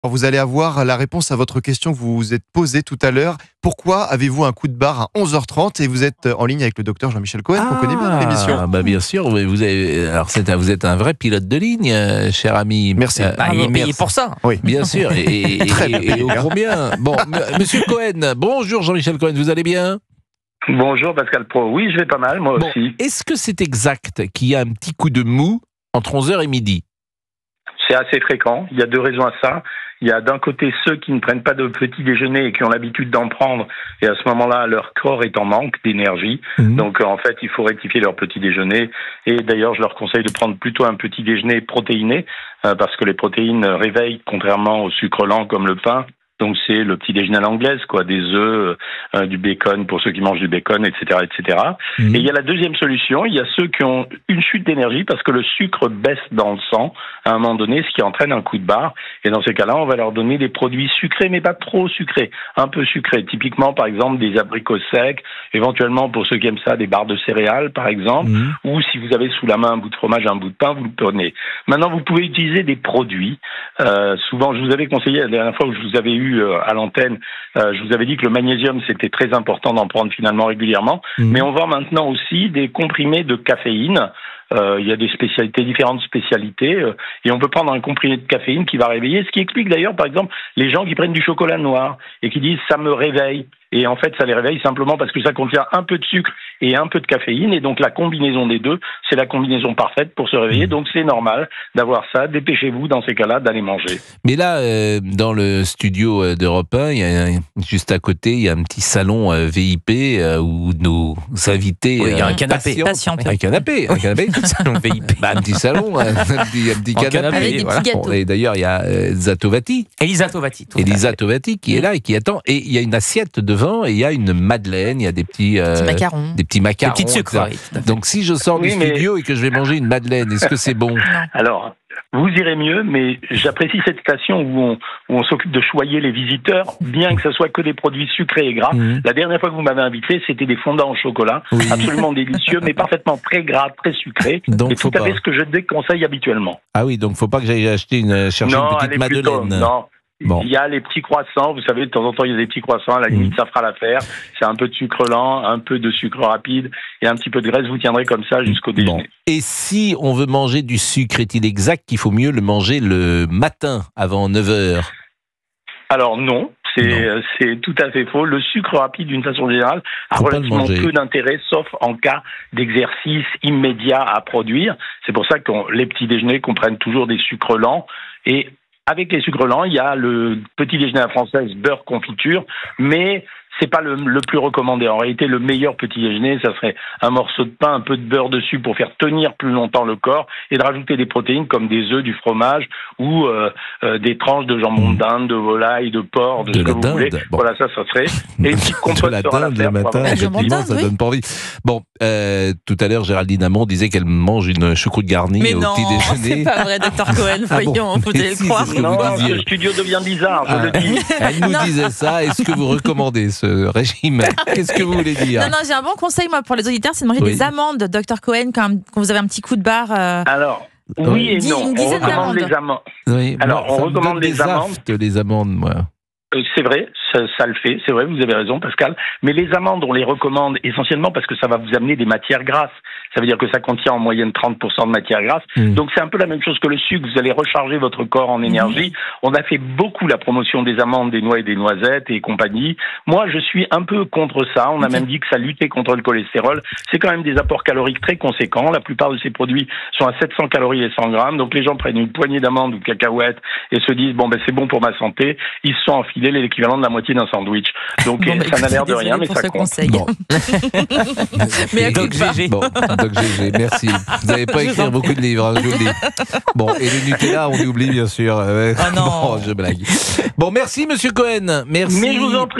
Vous allez avoir la réponse à votre question que vous vous êtes posée tout à l'heure. Pourquoi avez-vous un coup de barre à 11h30 et vous êtes en ligne avec le docteur Jean-Michel Cohen, qu'on connaît bien dans l'émission. Bien sûr, vous êtes un vrai pilote de ligne, cher ami. Merci. Il est payé pour ça. Oui. Bien sûr, et au combien. Bon, monsieur Cohen, bonjour Jean-Michel Cohen, vous allez bien? Bonjour Pascal Pro, oui je vais pas mal, moi aussi. Est-ce que c'est exact qu'il y a un petit coup de mou entre 11h et midi? C'est assez fréquent, il y a deux raisons à ça. Il y a d'un côté ceux qui ne prennent pas de petit déjeuner et qui ont l'habitude d'en prendre, et à ce moment-là, leur corps est en manque d'énergie. Donc en fait, il faut rectifier leur petit déjeuner. Et d'ailleurs, je leur conseille de prendre plutôt un petit déjeuner protéiné, parce que les protéines réveillent, contrairement au sucre lent comme le pain. Donc c'est le petit déjeuner à l'anglaise, quoi, des œufs, du bacon pour ceux qui mangent du bacon, etc., etc. Et il y a la deuxième solution, il y a ceux qui ont une chute d'énergie parce que le sucre baisse dans le sang à un moment donné, ce qui entraîne un coup de barre. Et dans ces cas-là, on va leur donner des produits sucrés, mais pas trop sucrés, un peu sucrés. Typiquement, par exemple, des abricots secs, éventuellement pour ceux qui aiment ça, des barres de céréales, par exemple, ou si vous avez sous la main un bout de fromage, un bout de pain, vous le prenez. Maintenant, vous pouvez utiliser des produits. Souvent, je vous avais conseillé la dernière fois où je vous avais eu à l'antenne, je vous avais dit que le magnésium c'était très important d'en prendre finalement régulièrement, mais on vend maintenant aussi des comprimés de caféine. Il y a des spécialités, différentes spécialités, et on peut prendre un comprimé de caféine qui va réveiller, ce qui explique d'ailleurs par exemple les gens qui prennent du chocolat noir et qui disent ça me réveille, et en fait ça les réveille simplement parce que ça contient un peu de sucre et un peu de caféine, et donc la combinaison des deux, c'est la combinaison parfaite pour se réveiller, donc c'est normal d'avoir ça. Dépêchez-vous dans ces cas-là d'aller manger. Mais là, dans le studio d'Europe 1, juste à côté, il y a un petit salon VIP où nos invités... Oui, il y a un canapé. Un canapé, un canapé. Salon VIP. Un petit salon, un petit canapé. Avec des petits gâteaux. Et d'ailleurs, il y a Zatovati. Elisa Tovati. Elisa Tovati qui est là et qui attend. Et il y a une assiette devant et il y a une madeleine, il y a des petits macarons. Des petits macarons. Des petits sucres. Oui, donc si je sors du studio et que je vais manger une madeleine, est-ce que c'est bon? Alors, vous irez mieux, mais j'apprécie cette station où on s'occupe de choyer les visiteurs, bien que ce soit que des produits sucrés et gras. La dernière fois que vous m'avez invité, c'était des fondants au chocolat, absolument délicieux, mais parfaitement très gras, très sucrés. Donc, et tout à fait ce que je déconseille habituellement. Ah oui, donc faut pas que j'aille chercher une petite madeleine. Non. Bon. Il y a les petits croissants, vous savez, de temps en temps, il y a des petits croissants, à la limite, ça fera l'affaire. C'est un peu de sucre lent, un peu de sucre rapide et un petit peu de graisse, vous tiendrez comme ça jusqu'au déjeuner. Et si on veut manger du sucre, est-il exact qu'il faut mieux le manger le matin, avant 9h? Alors non. C'est tout à fait faux. Le sucre rapide, d'une façon générale, a relativement peu d'intérêt, sauf en cas d'exercice immédiat à produire. C'est pour ça que les petits déjeuners comprennent toujours des sucres lents. Et avec les sucres lents, il y a le petit déjeuner à la française, beurre confiture, mais c'est pas le plus recommandé. En réalité, le meilleur petit déjeuner, ça serait un morceau de pain, un peu de beurre dessus pour faire tenir plus longtemps le corps, et de rajouter des protéines comme des œufs, du fromage ou des tranches de jambon de dinde, de volaille, de porc, de ce que vous voulez. Bon. Voilà, ça serait. Et une petite compote de la dinde le matin, effectivement, ça donne pas envie. Bon, tout à l'heure, Géraldine Amont disait qu'elle mange une choucroute garnie au petit déjeuner. C'est pas vrai, docteur Cohen, voyons, vous allez le croire. Non, le studio devient bizarre, je le dis. Elle nous disait ça. Est-ce que vous recommandez ce régime? Qu'est-ce que vous voulez dire? Non, j'ai un bon conseil moi pour les auditeurs, c'est de manger des amandes, docteur Cohen, quand vous avez un petit coup de barre. Alors, oui et non. On recommande les amandes. Oui, alors, on recommande les amandes. Les amandes, moi. C'est vrai, ça le fait, c'est vrai, vous avez raison Pascal, mais les amandes on les recommande essentiellement parce que ça va vous amener des matières grasses, ça veut dire que ça contient en moyenne 30% de matières grasses, donc c'est un peu la même chose que le sucre, vous allez recharger votre corps en énergie. On a fait beaucoup la promotion des amandes, des noix et des noisettes et compagnie. Moi je suis un peu contre ça, on a même dit que ça luttait contre le cholestérol, c'est quand même des apports caloriques très conséquents, la plupart de ces produits sont à 700 calories et 100 grammes, donc les gens prennent une poignée d'amandes ou de cacahuètes et se disent bon ben c'est bon pour ma santé, ils se sont enfilés l'équivalent de la moitié d'un sandwich. Donc ça n'a l'air de rien, mais ça compte. Bon. Mais Doc GG. Bon, Doc GG, merci. Vous n'avez pas écrit beaucoup de livres, hein, je vous le dis. Bon, et le Nutella, on oublie bien sûr. Ah non. Bon, je blague. Bon, merci Monsieur Cohen. Merci. Mais je vous en prie.